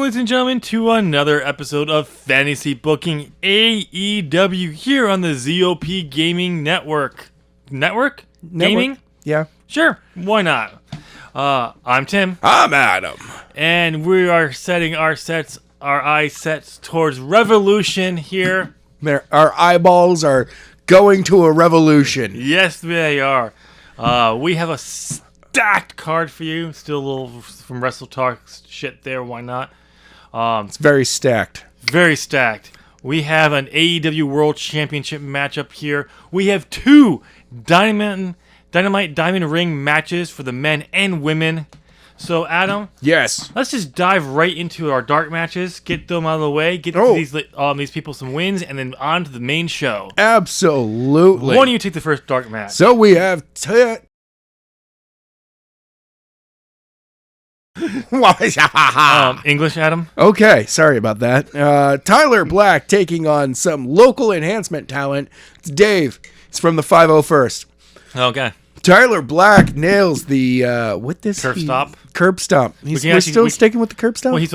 ladies and gentlemen, to another episode of Fantasy Booking AEW here on the ZOP Gaming Network. Network? Gaming? Yeah. Sure, why not? I'm Tim. I'm Adam. And we are setting our eye sets towards Revolution here. Our eyeballs are going to a revolution. Yes, they are. We have a stacked card for you. Still a little from Wrestle Talk shit there, why not? It's very stacked. Very stacked. We have an AEW World Championship matchup here. We have two Dynamite Diamond Ring matches for the men and women. So, Adam, Yes. let's just dive right into our dark matches, get them out of the way, get these people some wins, and then on to the main show. Absolutely. Why don't you take the first dark match? So we have English, Adam? Okay, sorry about that. Tyler Black taking on some local enhancement talent. It's Dave. It's from the 501st. Okay. Tyler Black nails the Curb stomp. Curb stomp. We're still sticking with the curb stomp. Well, he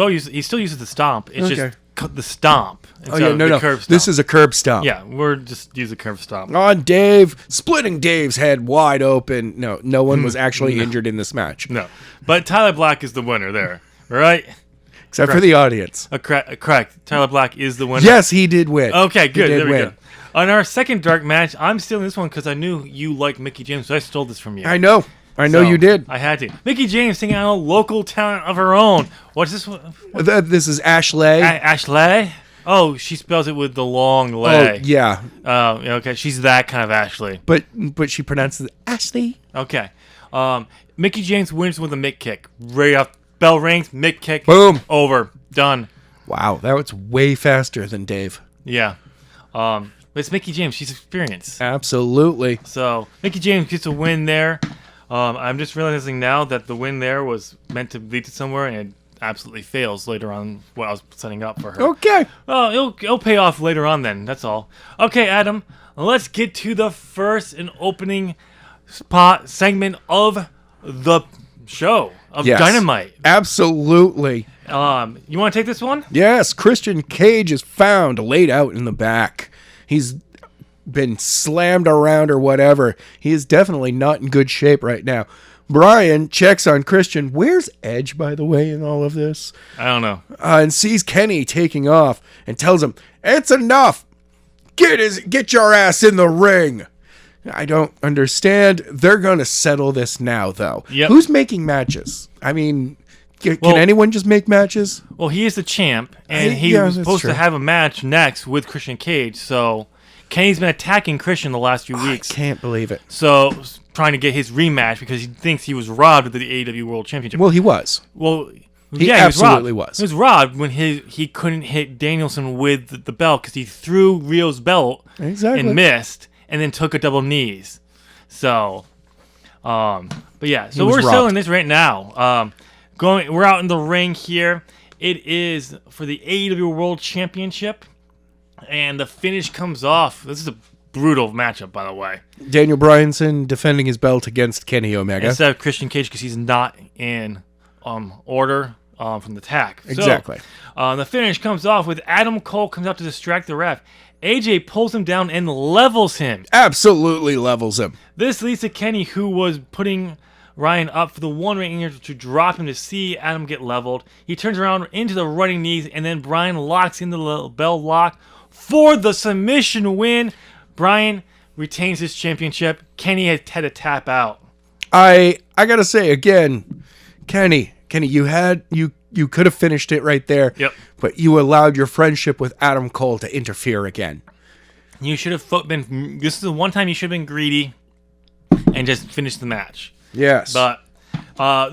still uses the stomp. It's Okay. just the stomp. Oh yeah, no. Curb stomp. This is a curb stomp. Yeah, we're just using curb stomp. On Dave, splitting Dave's head wide open. No one was actually injured in this match. No, but Tyler Black is the winner there, right? Except for the audience. Correct. Tyler Black is the winner. Yes, he did win. Okay, good. He did There we win. go. On our second dark match, I'm stealing this one because I knew you liked Mickie James, so I stole this from you. I know So, you did. I had to. Mickie James singing on a local talent of her own. What's this one? This is Ashley. Ashley? Oh, she spells it with the long lay. Oh, yeah. Okay. She's that kind of Ashley. But she pronounces it Ashley. Okay. Mickie James wins with a Mick kick. Right off. Bell rings. Mick kick. Boom. Over. Done. Wow, that was way faster than Dave. Yeah. But it's Mickie James. She's experienced. Absolutely. So, Mickie James gets a win there. I'm just realizing now that the win there was meant to lead to somewhere, and it absolutely fails later on what I was setting up for her. Okay. Well, it'll pay off later on then. That's all. Okay, Adam, let's get to the first and opening segment of the show, of Yes. Dynamite. Absolutely. You want to take this one? Yes, Christian Cage is found laid out in the back. He's been slammed around or whatever. He is definitely not in good shape right now. Brian checks on Christian. Where's Edge, by the way, in all of this? I don't know. And sees Kenny taking off and tells him, "It's enough. Get your ass in the ring." I don't understand. They're going to settle this now, though. Yep. Who's making matches? I mean, can anyone just make matches? Well, he is the champ, and he was supposed to have a match next with Christian Cage, so Kenny's been attacking Christian the last few weeks. I can't believe it. So, trying to get his rematch because he thinks he was robbed of the AEW World Championship. Well, he was. Well, he absolutely was. He was robbed when he couldn't hit Danielson with the belt because he threw Rio's belt and missed, and then took a double knees. So, but yeah. So we're selling this right now. We're out in the ring here. It is for the AEW World Championship, and the finish comes off. This is a brutal matchup, by the way. Daniel Bryanson defending his belt against Kenny Omega instead of Christian Cage because he's not in order from the tag. Exactly. So, the finish comes off with Adam Cole comes out to distract the ref. AJ pulls him down and levels him. Absolutely levels him. This leads to Kenny, who was putting Ryan up for the one ring to drop him to see Adam get leveled. He turns around into the running knees, and then Brian locks in the bell lock for the submission win. Brian retains his championship. Kenny had to tap out. I gotta say again, Kenny, you could have finished it right there. Yep. But you allowed your friendship with Adam Cole to interfere again. You should have been. This is the one time you should have been greedy and just finished the match. Yes. But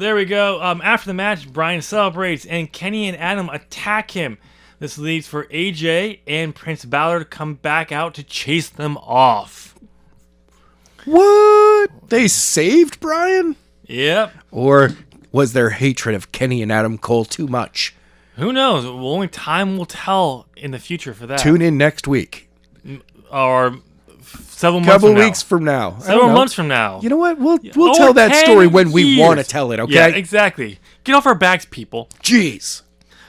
there we go. After the match, Brian celebrates, and Kenny and Adam attack him. This leads for AJ and Prince Balor to come back out to chase them off. What? They saved Brian? Yep. Or was their hatred of Kenny and Adam Cole too much? Who knows? Only time will tell in the future for that. Tune in next week. Or several months from now. Couple weeks from now. Several months from now. You know what? We'll tell that story when we want to tell it, okay? Yeah, exactly. Get off our backs, people. Jeez.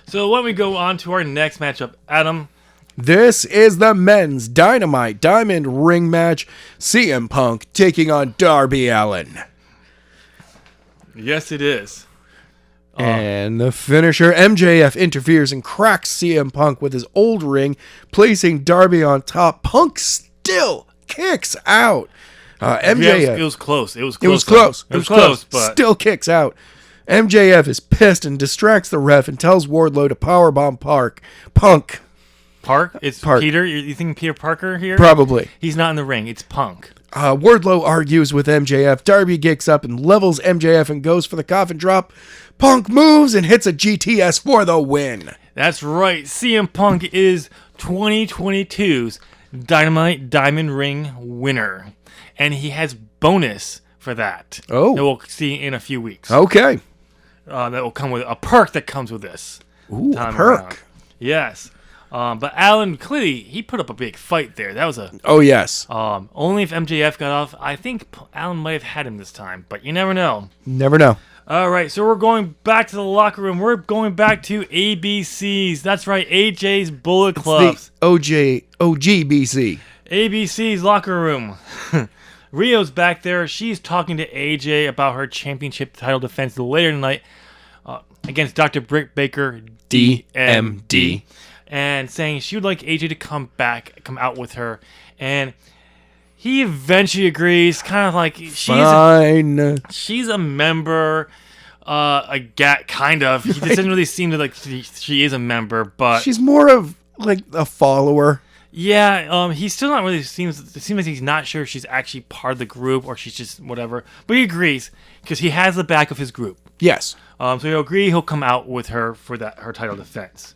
So why don't we go on to our next matchup, Adam? This is the men's Dynamite Diamond Ring match. CM Punk taking on Darby Allin. Yes, it is. And the finisher, MJF interferes and cracks CM Punk with his old ring, placing Darby on top. Punk still kicks out. MJF. It was close. It was close, but still kicks out. MJF is pissed and distracts the ref and tells Wardlow to powerbomb Punk. Park? It's Park. Peter? You think Peter Parker here? Probably. He's not in the ring. It's Punk. Wardlow argues with MJF. Darby gets up and levels MJF and goes for the coffin drop. Punk moves and hits a GTS for the win. That's right. CM Punk is 2022's Dynamite Diamond Ring winner. And he has bonus for that. Oh. That we'll see in a few weeks. Okay. That will come with a perk that comes with this. Ooh, a perk. Around. Yes. But Allin, clearly, he put up a big fight there. That was a... Oh, yes. Only if MJF got off. I think Allin might have had him this time, but you never know. Never know. All right, so we're going back to the locker room. We're going back to ABC's. That's right, AJ's Bullet Club's. OGBC. ABC's locker room. Rio's back there. She's talking to AJ about her championship title defense later tonight against Dr. Britt Baker, DMD. And saying she would like AJ to come out with her. And he eventually agrees, kind of like she's a member, kind of. He doesn't really seem to like she is a member, but she's more of like a follower. Yeah, he's still not really it seems like he's not sure if she's actually part of the group or she's just whatever. But he agrees because he has the back of his group. Yes. So he'll agree he'll come out with her for her title defense.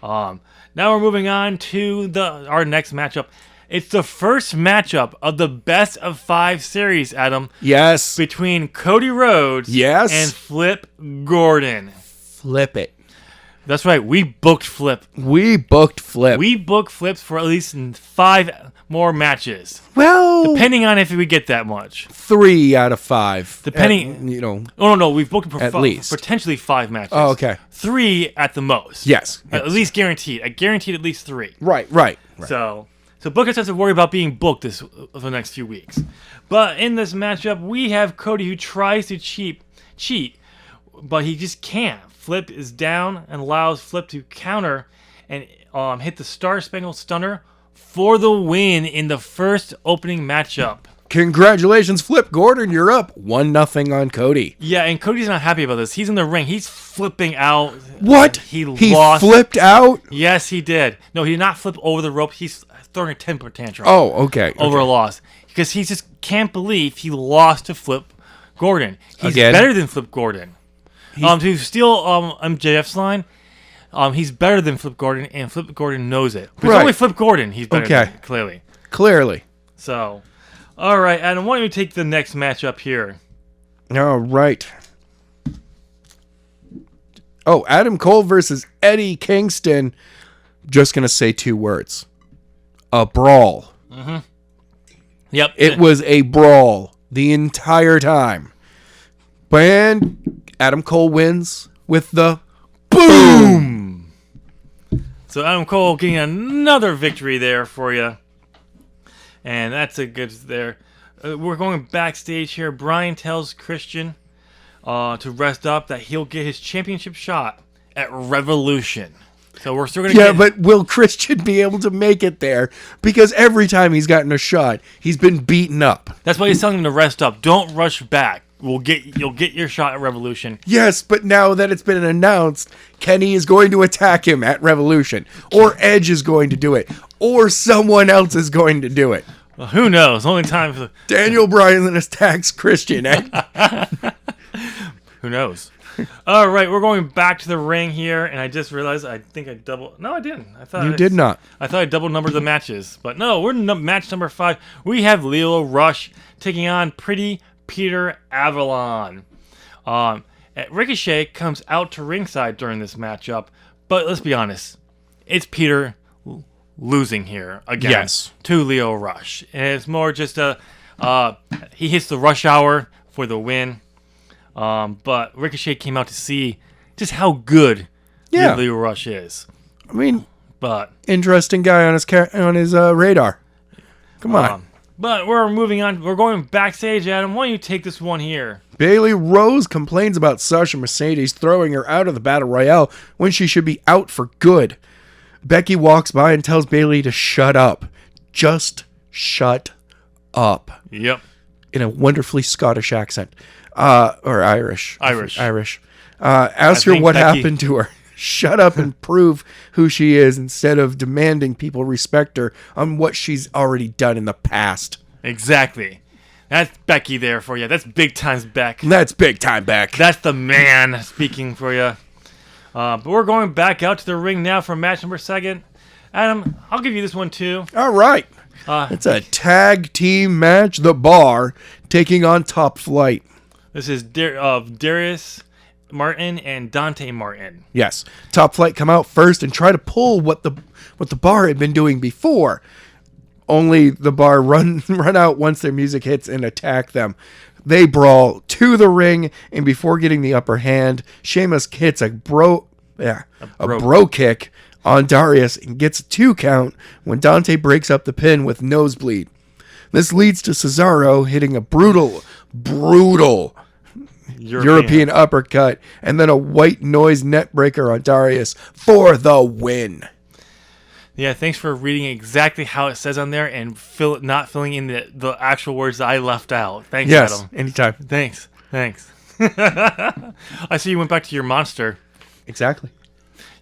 Now we're moving on to our next matchup. It's the first matchup of the best of 5 series, Adam. Yes. Between Cody Rhodes and Flip Gordon. Flip it. That's right. We booked Flip. We booked Flips for at least 5 more matches. Well, depending on if we get that much. 3 out of 5. Depending, Oh no, we've booked him for least potentially 5 matches. Oh, okay. 3 at the most. Yes. At least guaranteed. I guaranteed at least 3. Right. So Booker doesn't worry about being booked for the next few weeks. But in this matchup, we have Cody who tries to cheat, but he just can't. Flip is down and allows Flip to counter and hit the Star Spangled Stunner for the win in the first opening matchup. Congratulations, Flip Gordon. You're up 1-0 on Cody. Yeah, and Cody's not happy about this. He's in the ring. He's flipping out. What? He lost. Flipped out? Yes, he did. No, he did not flip over the rope. He's throwing a temper tantrum. Oh, okay. Over a loss. Because he just can't believe he lost to Flip Gordon. He's Again? better than Flip Gordon. To steal MJF's line, he's better than Flip Gordon, and Flip Gordon knows it. But it's only Flip Gordon he's better than, clearly. So, all right, Adam, why don't you take the next matchup here? All right. Oh, Adam Cole versus Eddie Kingston. Just going to say 2 words. A brawl. Mm-hmm. Yep. It was a brawl the entire time. And Adam Cole wins with the boom. So Adam Cole getting another victory there for you. And that's a good there. We're going backstage here. Brian tells Christian to rest up that he'll get his championship shot at Revolution. So we're still going to but will Christian be able to make it there? Because every time he's gotten a shot, he's been beaten up. That's why he's telling him to rest up. Don't rush back. You'll get your shot at Revolution. Yes, but now that it's been announced, Kenny is going to attack him at Revolution. Or Edge is going to do it. Or someone else is going to do it. Well, who knows? Only time for Daniel Bryan attacks Christian. Who knows? All right, we're going back to the ring here, and I just realized I think I double. No, I didn't. You did not. I thought I double numbered the matches, but no, we're in match number 5. We have Leo Rush taking on Pretty Peter Avalon. Ricochet comes out to ringside during this matchup, but let's be honest, it's Peter losing here again to Leo Rush, and it's more just he hits the Rush Hour for the win. But Ricochet came out to see just how good Leo Rush is. I mean, but interesting guy on his radar. Come on. But we're moving on. We're going backstage, Adam. Why don't you take this one here? Bayley Rose complains about Sasha Mercedes throwing her out of the Battle Royale when she should be out for good. Becky walks by and tells Bayley to shut up. Just shut up. Yep. In a wonderfully Scottish accent. Or Irish. Irish. Ask her what happened to her. Shut up and prove who she is instead of demanding people respect her on what she's already done in the past. Exactly. That's Becky there for you. That's big time Beck. That's big time Beck. That's the man speaking for you. But we're going back out to the ring now for match number 2. Adam, I'll give you this one too. All right. It's a tag team match. The Bar taking on Top Flight. This is Darius Martin and Dante Martin. Yes. Top Flight come out first and try to pull what the Bar had been doing before. Only the Bar run out once their music hits and attack them. They brawl to the ring, and before getting the upper hand, Sheamus hits a bro kick on Darius and gets a 2 count when Dante breaks up the pin with nosebleed. This leads to Cesaro hitting a brutal European uppercut and then a white noise net breaker on Darius for the win. Yeah, thanks for reading exactly how it says on there and not filling in the actual words that I left out. Thanks, Adam. Anytime. Thanks. I see you went back to your monster. Exactly.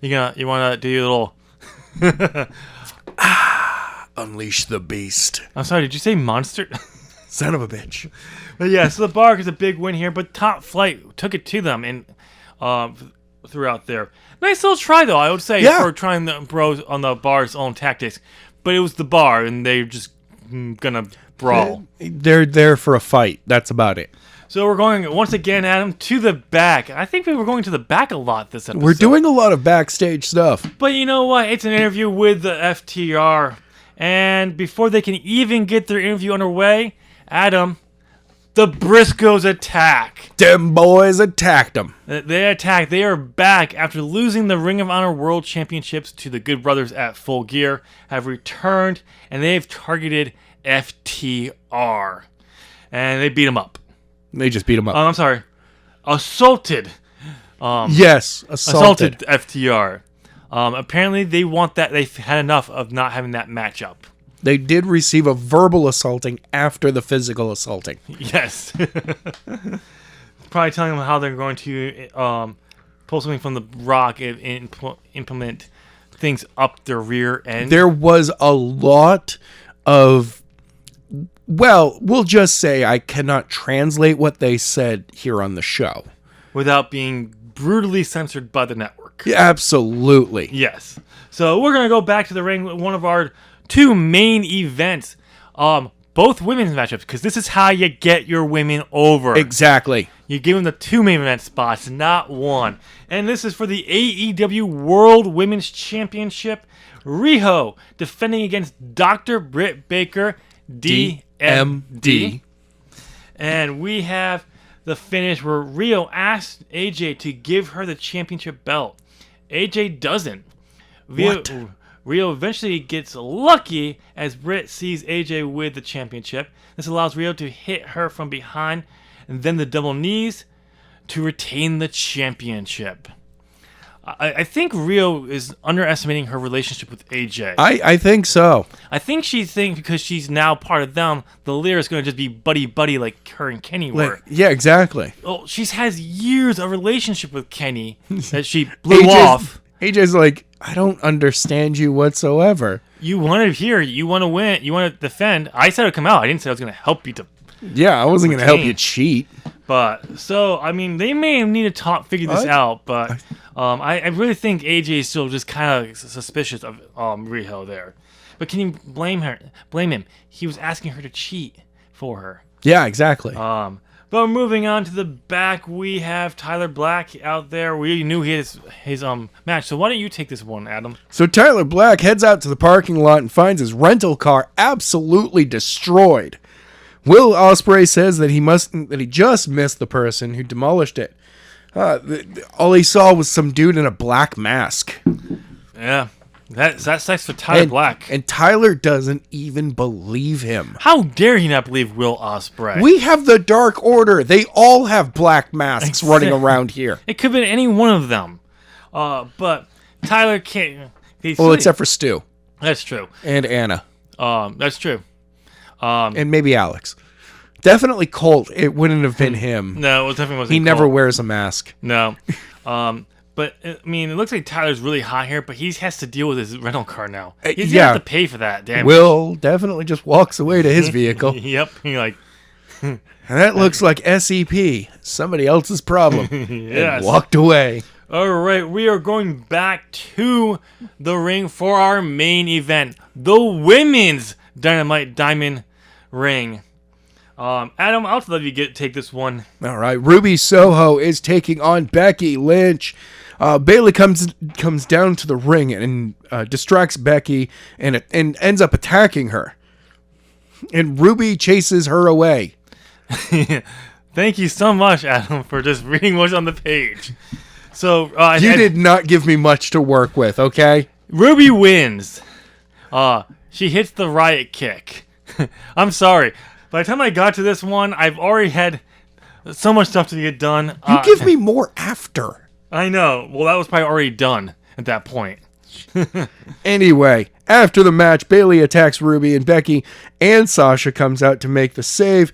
You want to do your little... Unleash the beast. I'm sorry, did you say monster? Son of a bitch. But yeah, so the Bar gets a big win here, but Top Flight took it to them and throughout there. Nice little try, though, I would say, for trying the bros on the Bar's own tactics. But it was the Bar, and they're just gonna brawl. They're there for a fight. That's about it. So we're going, once again, Adam, to the back. I think we were going to the back a lot this episode. We're doing a lot of backstage stuff. But you know what? It's an interview with the FTR. And before they can even get their interview underway, Adam, the Briscoes attack. Them boys attacked them. They attack. They are back after losing the Ring of Honor World Championships to the Good Brothers at Full Gear, have returned, and they've targeted FTR. And they beat them up. They just beat them up. I'm sorry. Assaulted. Yes, assaulted FTR. Apparently, they want that. They've had enough of not having that matchup. They did receive a verbal assaulting after the physical assaulting. Yes. Probably telling them how they're going to pull something from the Rock and implement things up their rear end. There was a lot of... Well, we'll just say I cannot translate what they said here on the show. Without being brutally censored by the network. Yeah, absolutely. Yes. So we're going to go back to the ring with one of our 2 main events. Both women's matchups, because this is how you get your women over. Exactly. You give them the 2 main event spots, not 1. And this is for the AEW World Women's Championship. Riho defending against Dr. Britt Baker, DMD. And we have the finish where Riho asked AJ to give her the championship belt. AJ doesn't. Riho eventually gets lucky as Britt sees AJ with the championship. This allows Riho to hit her from behind and then the double knees to retain the championship. I think Riho is underestimating her relationship with AJ. I think so. I think she thinks because she's now part of them, the Lear is going to just be buddy-buddy like her and Kenny were. Yeah, exactly. Well, she has years of relationship with Kenny that she blew off. AJ's like, I don't understand you whatsoever. You want to hear, you want to win, you want to defend. I said it would come out. I didn't say I was going to help you to. Yeah, I wasn't going to help you cheat. But, so, I mean, they may need to figure this out, but I really think AJ is still just kind of suspicious of Riho there. But can you blame him? He was asking her to cheat for her. Yeah, exactly. But moving on to the back, we have Tyler Black out there. We knew his match, so why don't you take this one, Adam? So Tyler Black heads out to the parking lot and finds his rental car absolutely destroyed. Will Ospreay says that he just missed the person who demolished it. All he saw was some dude in a black mask. Yeah. That's sex for Tyler Black. And Tyler doesn't even believe him. How dare he not believe Will Ospreay? We have the Dark Order. They all have black masks running around here. It could have been any one of them. But Tyler can't. Well, except for Stu. That's true. And Anna. That's true. And maybe Alex. Definitely Colt. It wouldn't have been him. No, it definitely wasn't He Colt. never wears a mask. No. But, I mean, it looks like Tyler's really hot here, but he has to deal with his rental car now. He's going to have to pay for that, damn. Will definitely just walks away to his vehicle. Yep. You're like... And that looks like SEP. Somebody else's problem. Yes. And walked away. All right, we are going back to the ring for our main event, the Women's Dynamite Diamond Ring. Adam, I'll let you take this one. All right, Ruby Soho is taking on Becky Lynch. Bayley comes down to the ring and distracts Becky and ends up attacking her. And Ruby chases her away. Thank you so much, Adam, for just reading what's on the page. So you did not give me much to work with, okay? Ruby wins. She hits the riot kick. I'm sorry. By the time I got to this one, I've already had so much stuff to get done. You give me more after. I know. Well, that was probably already done at that point. Anyway, after the match, Bayley attacks Ruby and Becky, and Sasha comes out to make the save.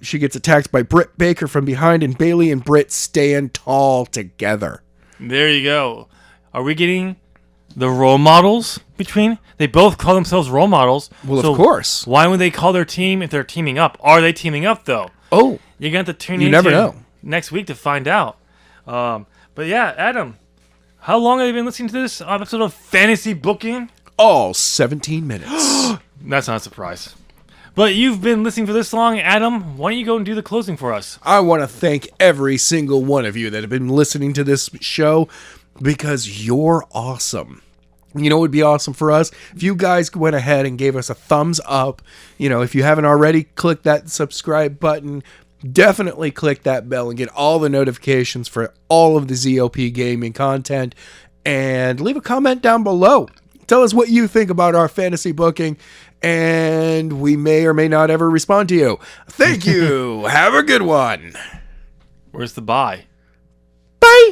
She gets attacked by Britt Baker from behind, and Bayley and Britt stand tall together. There you go. Are we getting the role models between? They both call themselves role models. Well, so of course. Why would they call their team if they're teaming up? Are they teaming up, though? Oh. You're going to have to tune in. You never know. Next week to find out. But yeah, Adam, how long have you been listening to this episode of Fantasy Booking? All 17 minutes. That's not a surprise. But you've been listening for this long, Adam. Why don't you go and do the closing for us? I want to thank every single one of you that have been listening to this show because you're awesome. You know what would be awesome for us? If you guys went ahead and gave us a thumbs up. You know, if you haven't already, click that subscribe button. Definitely click that bell and get all the notifications for all of the ZOP gaming content. And leave a comment down below. Tell us what you think about our fantasy booking. And we may or may not ever respond to you. Thank you. Have a good one. Where's the bye? Bye.